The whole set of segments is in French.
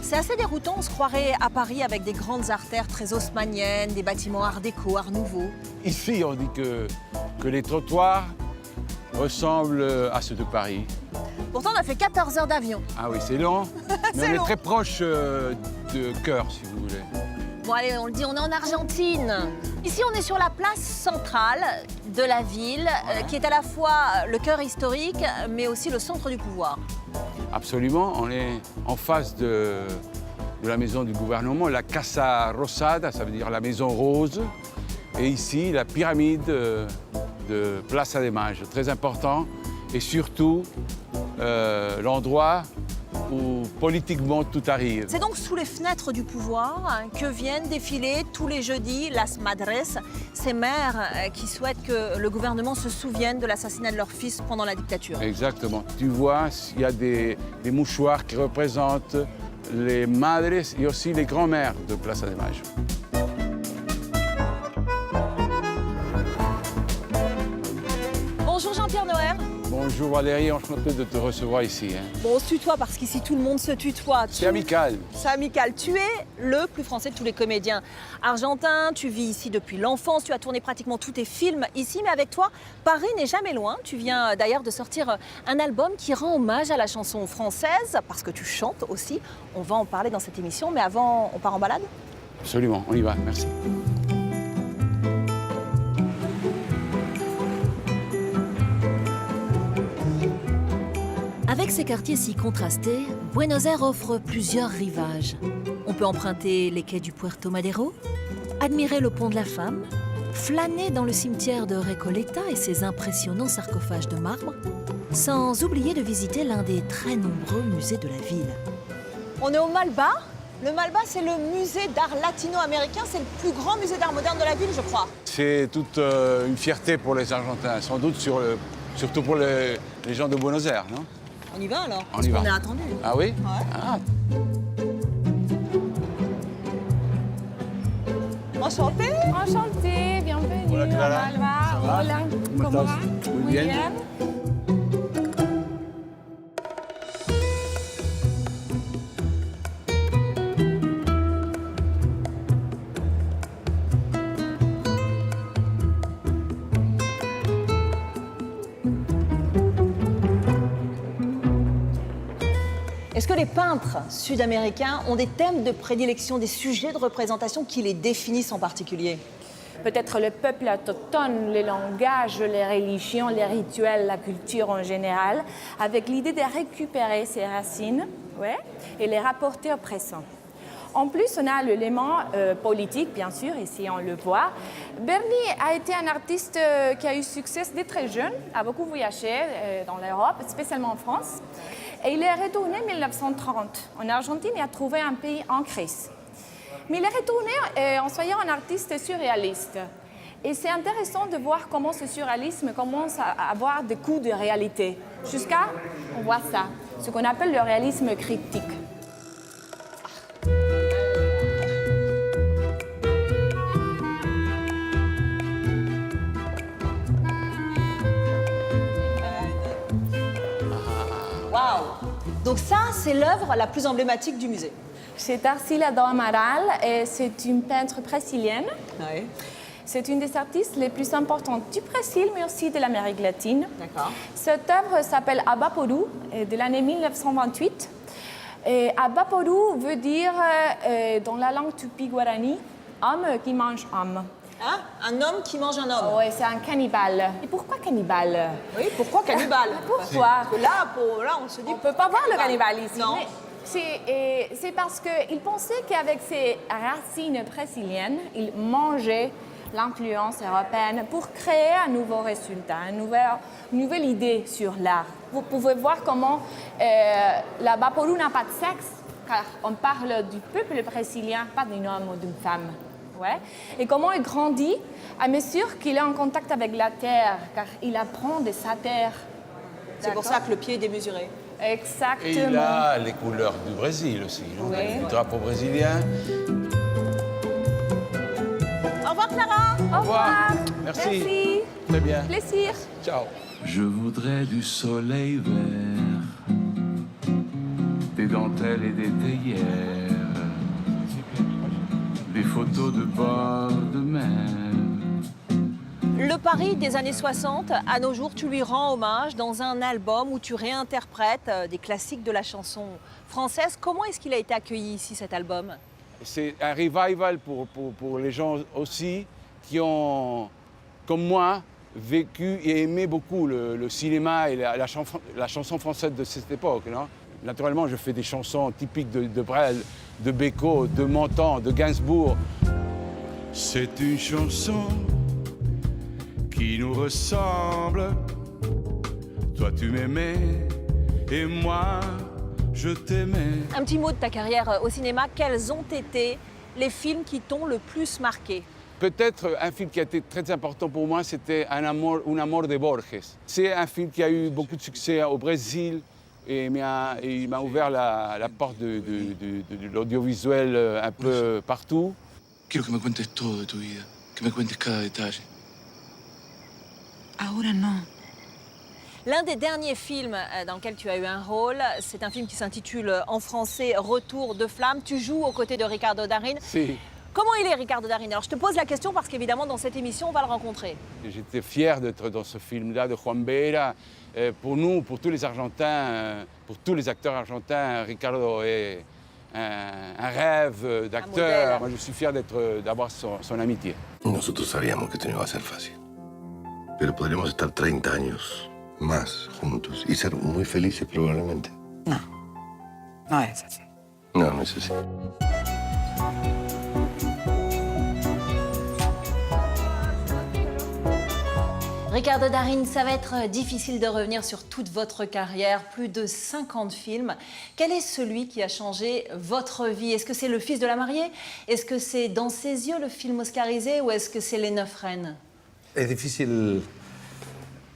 C'est assez déroutant, on se croirait à Paris avec des grandes artères très haussmanniennes, des bâtiments art déco, art nouveau. Ici, on dit que les trottoirs ressemblent à ceux de Paris. Pourtant, on a fait 14 heures d'avion. Ah oui, c'est long, mais on C'est est long. très proche de Cœur, si vous voulez. Bon allez, on le dit, on est en Argentine. Ici, on est sur la place centrale de la ville, qui est à la fois le cœur historique, mais aussi le centre du pouvoir. Absolument, on est en face de la maison du gouvernement, la Casa Rosada, ça veut dire la maison rose. Et ici, la pyramide de Plaza de Mayo, très important. Et surtout, l'endroit où politiquement tout arrive. C'est donc sous les fenêtres du pouvoir que viennent défiler tous les jeudis Las Madres, ces mères qui souhaitent que le gouvernement se souvienne de l'assassinat de leur fils pendant la dictature. Exactement. Tu vois, il y a des mouchoirs qui représentent les madres et aussi les grands-mères de Plaza de Mayo. Bonjour Jean-Pierre Noël. Bonjour Valérie, enchanté de te recevoir ici. Bon, on se tutoie parce qu'ici tout le monde se tutoie. C'est amical. C'est amical. Tu es le plus français de tous les comédiens argentins. Tu vis ici depuis l'enfance. Tu as tourné pratiquement tous tes films ici. Mais avec toi, Paris n'est jamais loin. Tu viens d'ailleurs de sortir un album qui rend hommage à la chanson française parce que tu chantes aussi. On va en parler dans cette émission. Mais avant, on part en balade? Absolument, on y va, merci. Avec ses quartiers si contrastés, Buenos Aires offre plusieurs rivages. On peut emprunter les quais du Puerto Madero, admirer le pont de la Femme, flâner dans le cimetière de Recoleta et ses impressionnants sarcophages de marbre, sans oublier de visiter l'un des très nombreux musées de la ville. On est au Malba. Le Malba, c'est le musée d'art latino-américain. C'est le plus grand musée d'art moderne de la ville, je crois. C'est toute une fierté pour les Argentins, sans doute surtout pour les gens de Buenos Aires, non? On y va alors? On y va. Parce qu'on est attendu. Ah oui? Ouais. Ah. Enchanté. Enchantée, bienvenue. Hola, Clara. Alba. Ça va? Hola, ¿Cómo ¿cómo estás? va? Muy bien. Est-ce que les peintres sud-américains ont des thèmes de prédilection, des sujets de représentation qui les définissent en particulier? Peut-être le peuple autochtone, les langages, les religions, les rituels, la culture en général, avec l'idée de récupérer ses racines, ouais, et les rapporter au présent. En plus, on a l'élément politique, bien sûr, ici on le voit. Bernie a été un artiste qui a eu succès dès très jeune, a beaucoup voyagé dans l'Europe, spécialement en France. Et il est retourné en 1930 en Argentine et a trouvé un pays en crise. Mais il est retourné en soyant un artiste surréaliste. Et c'est intéressant de voir comment ce surréalisme commence à avoir des coups de réalité. Jusqu'à, on voit ça, ce qu'on appelle le réalisme critique. Waouh! Donc ça, c'est l'œuvre la plus emblématique du musée. C'est Tarsila do Amaral et c'est une peintre brésilienne. Oui. C'est une des artistes les plus importantes du Brésil, mais aussi de l'Amérique latine. D'accord. Cette œuvre s'appelle Abaporu, de l'année 1928. Et Abaporu veut dire, dans la langue tupi-guarani, homme qui mange homme. Hein? Un homme qui mange un homme. Oui, c'est un cannibale. Et pourquoi cannibale? Oui, pourquoi cannibale? Pourquoi? Parce que là, on se dit... On ne peut pas voir le cannibale ici. Non. Mais c'est parce qu'il pensait qu'avec ses racines brésiliennes, il mangeait l'influence européenne pour créer un nouveau résultat, une nouvelle idée sur l'art. Vous pouvez voir comment la Vaporub n'a pas de sexe, car on parle du peuple brésilien, pas d'un homme ou d'une femme. Ouais. Et comment il grandit à mesure qu'il est en contact avec la terre, car il apprend de sa terre. C'est pour ça que le pied est démesuré. Exactement. Et il a les couleurs du Brésil aussi, non? Oui. Le drapeau brésilien. Au revoir Clara. Au revoir. Merci. Merci. Très bien. Plaisir. Ciao. Je voudrais du soleil vert, des dentelles et des théières, des photos de bord de mer. Le Paris des années 60, à nos jours, tu lui rends hommage dans un album où tu réinterprètes des classiques de la chanson française. Comment est-ce qu'il a été accueilli ici, cet album? C'est un revival pour les gens aussi qui ont, comme moi, vécu et aimé beaucoup le cinéma et la chanson française de cette époque, non? Naturellement, je fais des chansons typiques de Brel, de Bécaud, de Montand, de Gainsbourg. C'est une chanson qui nous ressemble. Toi tu m'aimais et moi je t'aimais. Un petit mot de ta carrière au cinéma. Quels ont été les films qui t'ont le plus marqué? Peut-être un film qui a été très important pour moi, c'était Un amour de Borges. C'est un film qui a eu beaucoup de succès au Brésil et il m'a ouvert la porte de l'audiovisuel un peu partout. Quiero que me cuentes todo de tu vida, que me cuentes cada detalle. Ahora no. L'un des derniers films dans lequel tu as eu un rôle, c'est un film qui s'intitule en français Retour de flamme. Tu joues aux côtés de Ricardo Darín. Si. Comment il est, Ricardo Darín? Alors, je te pose la question parce qu'évidemment, dans cette émission, on va le rencontrer. J'étais fier d'être dans ce film-là de Juan Beira. Pour nous, pour tous les Argentins, pour tous les acteurs argentins, Ricardo est un rêve d'acteur. Moi, je suis fier d'avoir son amitié. Nosotros sabíamos que esto no iba a ser fácil. Pero podríamos estar 30 años más juntos y ser muy felices probablemente. No. No es así. No, no es así. Ricardo Darín, ça va être difficile de revenir sur toute votre carrière, plus de 50 films. Quel est celui qui a changé votre vie? Est-ce que c'est Le Fils de la mariée? Est-ce que c'est Dans ses yeux, le film oscarisé? Ou est-ce que c'est Les 9 reines? Es difícil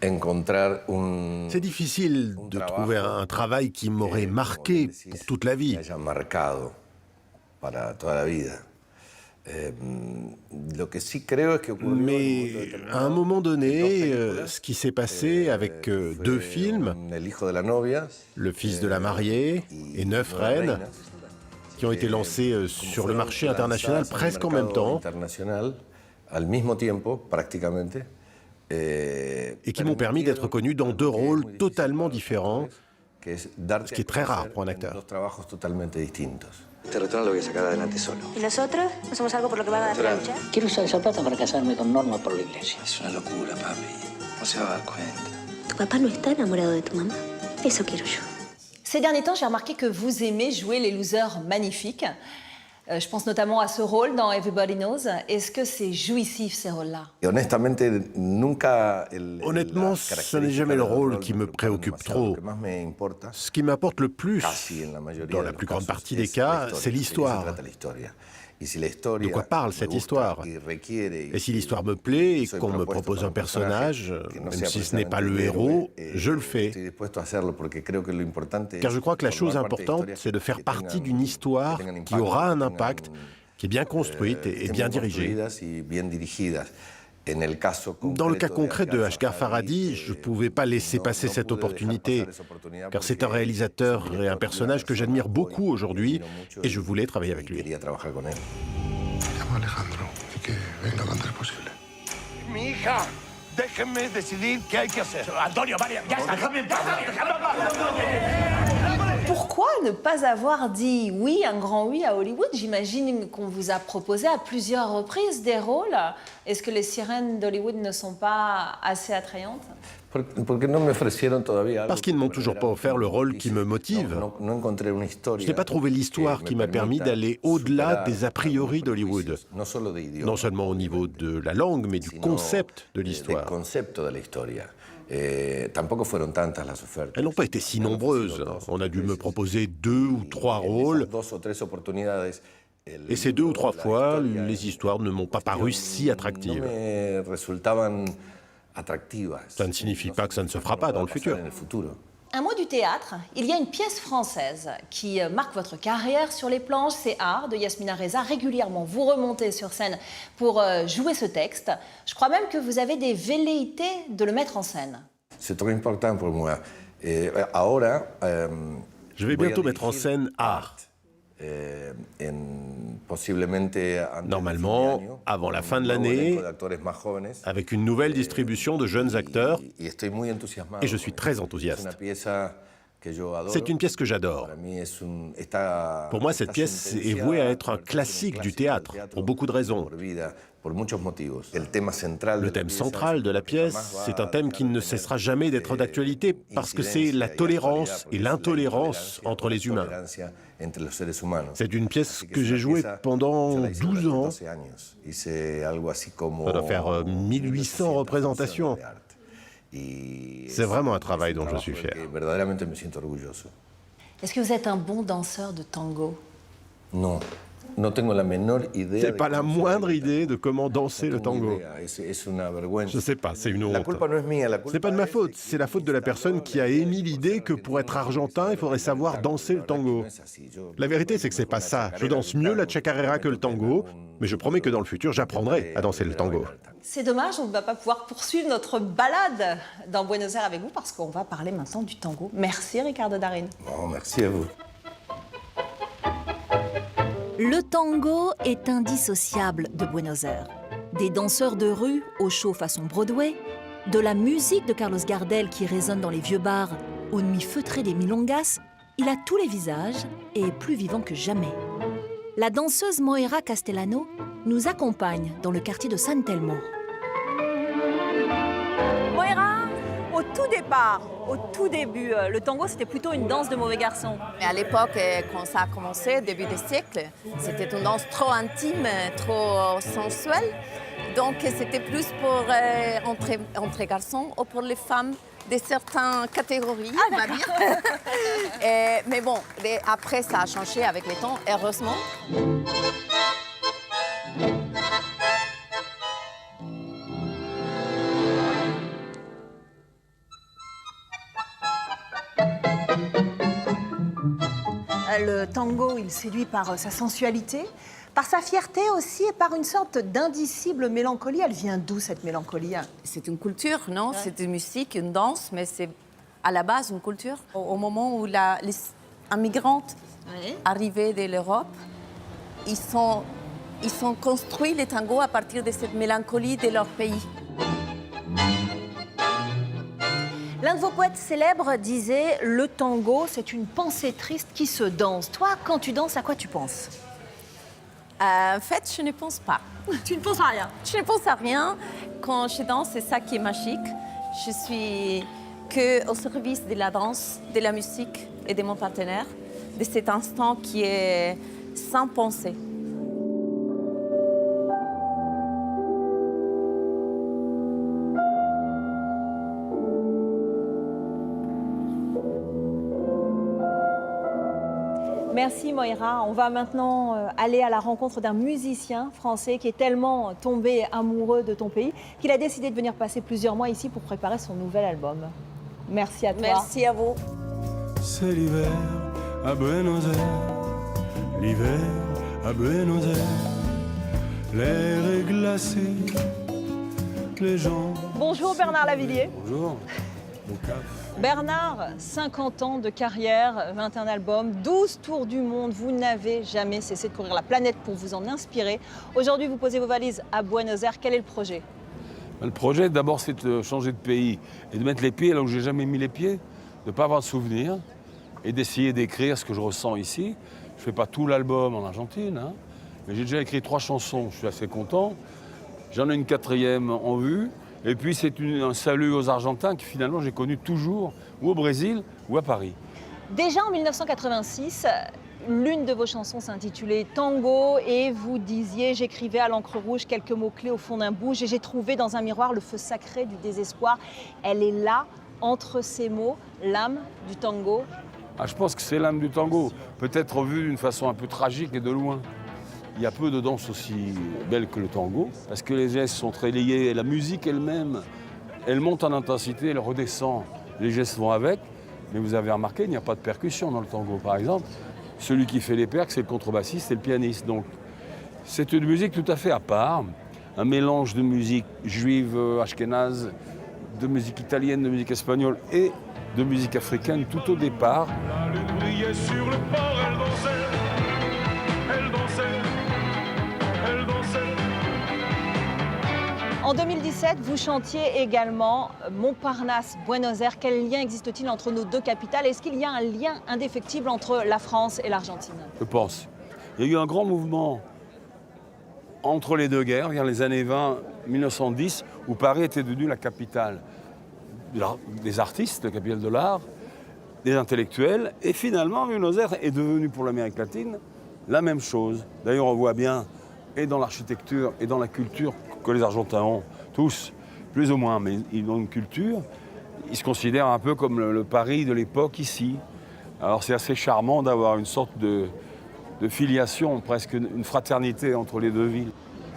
encontrar un... C'est difficile de trouver un travail qui m'aurait marqué pour toute la vie. Que haya marcado para toda la vida. Lo que sí creo es que ocurrió Mais à un moment donné, ce qui s'est passé avec deux films, El hijo de la novia, Le Fils de la mariée et 9 reines, qui ont été lancés sur le marché international presque en même temps, internacional, al mismo tiempo, prácticamente. et qui m'ont permis d'être connu dans deux rôles totalement différents, ce qui est très rare pour un acteur. Dos trabajos totalmente distintos. Este restaurante lo voy a sacar adelante solo. ¿Y nosotros? ¿No somos algo por lo que van a dar la lucha? Quiero usar esa plata para casarme con Norma por la iglesia. Es una locura, papi. No se va a dar cuenta. ¿Tu papá no está enamorado de tu mamá? Eso quiero yo. Ces derniers temps, j'ai remarqué que vous aimez jouer les losers magnifiques. Je pense notamment à ce rôle dans Everybody Knows. Est-ce que c'est jouissif, ces rôles-là? Honnêtement, ce n'est jamais le rôle qui me préoccupe trop. Ce qui m'importe le plus, dans la plus grande partie des cas, c'est l'histoire. De quoi parle cette histoire? Et si l'histoire me plaît et qu'on me propose un personnage, même si ce n'est pas le héros, je le fais. Car je crois que la chose importante, c'est de faire partie d'une histoire qui aura un impact, qui est bien construite et bien dirigée. Dans le cas concret de Asghar Farhadi, je ne pouvais pas laisser passer cette opportunité, car c'est un réalisateur et un personnage que j'admire beaucoup aujourd'hui, et je voulais travailler avec lui. Alejandro, que venga lo antes posible. Mi hija, déjenme decidir qué hay que hacer. Antonio, vale, ya está, déjame en paz. Pourquoi ne pas avoir dit oui, un grand oui à Hollywood? J'imagine qu'on vous a proposé à plusieurs reprises des rôles. Est-ce que les sirènes d'Hollywood ne sont pas assez attrayantes? Parce qu'ils ne m'ont toujours pas offert le rôle qui me motive. Je n'ai pas trouvé l'histoire qui m'a permis d'aller au-delà des a priori d'Hollywood. Non seulement au niveau de la langue, mais du concept de l'histoire. Elles n'ont pas été si nombreuses. On a dû me proposer 2 ou 3 rôles. Et ces 2 ou 3 fois, les histoires ne m'ont pas paru si attractives. Ça ne signifie pas que ça ne se fera pas dans le futur. Un mot du théâtre. Il y a une pièce française qui marque votre carrière sur les planches, c'est Art de Yasmina Reza. Régulièrement, vous remontez sur scène pour jouer ce texte. Je crois même que vous avez des velléités de le mettre en scène. C'est très important pour moi. Je vais bientôt mettre en scène Art. Normalement, avant la fin de l'année, avec une nouvelle distribution de jeunes acteurs, et je suis très enthousiaste. C'est une pièce que j'adore. Pour moi, cette pièce est vouée à être un classique du théâtre, pour beaucoup de raisons. Le thème central de la pièce, c'est un thème qui ne cessera jamais d'être d'actualité, parce que c'est la tolérance et l'intolérance entre les humains. C'est une pièce que j'ai jouée pendant 12 ans. Ça doit faire 1800 représentations. C'est vraiment un travail dont je suis fier. Est-ce que vous êtes un bon danseur de tango? Non. Je n'ai pas la moindre idée de comment danser le tango. Je ne sais pas, c'est une honte. Ce n'est pas de ma faute, c'est la faute de la personne qui a émis l'idée que pour être argentin, il faudrait savoir danser le tango. La vérité, c'est que c'est pas ça. Je danse mieux la chacarera que le tango, mais je promets que dans le futur, j'apprendrai à danser le tango. C'est dommage, on ne va pas pouvoir poursuivre notre balade dans Buenos Aires avec vous parce qu'on va parler maintenant du tango. Merci Ricardo Darín. Bon, merci à vous. Le tango est indissociable de Buenos Aires. Des danseurs de rue au show façon Broadway, de la musique de Carlos Gardel qui résonne dans les vieux bars aux nuits feutrées des milongas, il a tous les visages et est plus vivant que jamais. La danseuse Moira Castellano nous accompagne dans le quartier de San Telmo. Moira, au tout départ, au tout début, le tango c'était plutôt une danse de mauvais garçons. Mais à l'époque, quand ça a commencé, début du siècle, c'était une danse trop intime, trop sensuelle. Donc c'était plus pour entre garçons ou pour les femmes de certaines catégories, on va dire. Mais bon, après ça a changé avec le temps, heureusement. Le tango, il séduit par sa sensualité, par sa fierté aussi et par une sorte d'indicible mélancolie. Elle vient d'où cette mélancolie? C'est une culture, non? Ouais. C'est une musique, une danse, mais c'est à la base une culture. Au moment où les immigrantes arrivaient de l'Europe, ils ont construit le tango à partir de cette mélancolie de leur pays. L'un de vos poètes célèbres disait « Le tango, c'est une pensée triste qui se danse ». Toi, quand tu danses, à quoi tu penses? En fait, je ne pense pas. Tu ne penses à rien? Je ne pense à rien. Quand je danse, c'est ça qui est magique. Je suis qu'au service de la danse, de la musique et de mon partenaire, de cet instant qui est sans pensée. Merci Moira. On va maintenant aller à la rencontre d'un musicien français qui est tellement tombé amoureux de ton pays qu'il a décidé de venir passer plusieurs mois ici pour préparer son nouvel album. Merci à toi. Merci à vous. C'est l'hiver à Buenos Aires, l'hiver à Buenos Aires, l'air est glacé, les gens... Bonjour Bernard Lavilliers. Bonjour. Bernard, 50 ans de carrière, 21 albums, 12 tours du monde. Vous n'avez jamais cessé de courir la planète pour vous en inspirer. Aujourd'hui, vous posez vos valises à Buenos Aires. Quel est le projet? Le projet, d'abord, c'est de changer de pays et de mettre les pieds là où j'ai jamais mis les pieds, de ne pas avoir de souvenirs et d'essayer d'écrire ce que je ressens ici. Je ne fais pas tout l'album en Argentine, hein, mais j'ai déjà écrit 3 chansons, je suis assez content. J'en ai une 4e en vue. Et puis c'est un salut aux Argentins que finalement j'ai connu toujours, ou au Brésil ou à Paris. Déjà en 1986, l'une de vos chansons s'intitulait Tango et vous disiez « J'écrivais à l'encre rouge quelques mots-clés au fond d'un bouge et j'ai trouvé dans un miroir le feu sacré du désespoir. Elle est là, entre ces mots, l'âme du tango. » Ah, je pense que c'est l'âme du tango, peut-être vue d'une façon un peu tragique et de loin. Il y a peu de danses aussi belles que le tango, parce que les gestes sont très liés. La musique elle-même, elle monte en intensité, elle redescend. Les gestes vont avec, mais vous avez remarqué, il n'y a pas de percussion dans le tango, par exemple. Celui qui fait les percus, c'est le contrebassiste et le pianiste. Donc, c'est une musique tout à fait à part, un mélange de musique juive, ashkénaze, de musique italienne, de musique espagnole et de musique africaine tout au départ. La lune brillait sur le port, elle dansait, elle dansait. En 2017, vous chantiez également Montparnasse, Buenos Aires. Quel lien existe-t-il entre nos deux capitales? Est-ce qu'il y a un lien indéfectible entre la France et l'Argentine? Je pense. Il y a eu un grand mouvement entre les deux guerres, vers les années 20, 1910, où Paris était devenu la capitale des artistes, la capitale de l'art, des intellectuels. Et finalement, Buenos Aires est devenu pour l'Amérique latine la même chose. D'ailleurs, on voit bien, et dans l'architecture et dans la culture, que les Argentins ont, tous, plus ou moins, mais ils ont une culture. Ils se considèrent un peu comme le Paris de l'époque ici. Alors c'est assez charmant d'avoir une sorte de filiation, presque une fraternité entre les deux villes.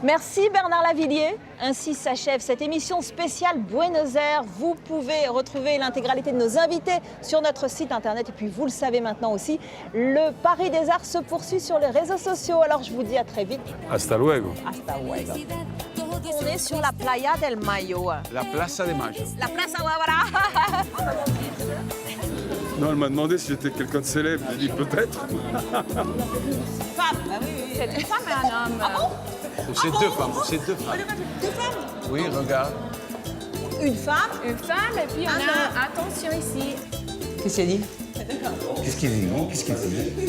Merci Bernard Lavilliers. Ainsi s'achève cette émission spéciale Buenos Aires. Vous pouvez retrouver l'intégralité de nos invités sur notre site internet. Et puis vous le savez maintenant aussi, le Paris des Arts se poursuit sur les réseaux sociaux. Alors je vous dis à très vite. Hasta luego. Hasta luego. On est sur la Playa del Mayo. La Plaza de Mayo. La Plaza Guevara. Non, elle m'a demandé si j'étais quelqu'un de célèbre. J'ai dit peut-être. Femme. Ah oui, oui. C'est une femme et un homme. Ah bon? C'est deux femmes, c'est deux femmes. Deux femmes? Oui, regarde. Une femme? Une femme et puis on a, attention ici. Qu'est-ce qu'il a dit? Qu'est-ce qu'il dit? Qu'est-ce qu'il dit?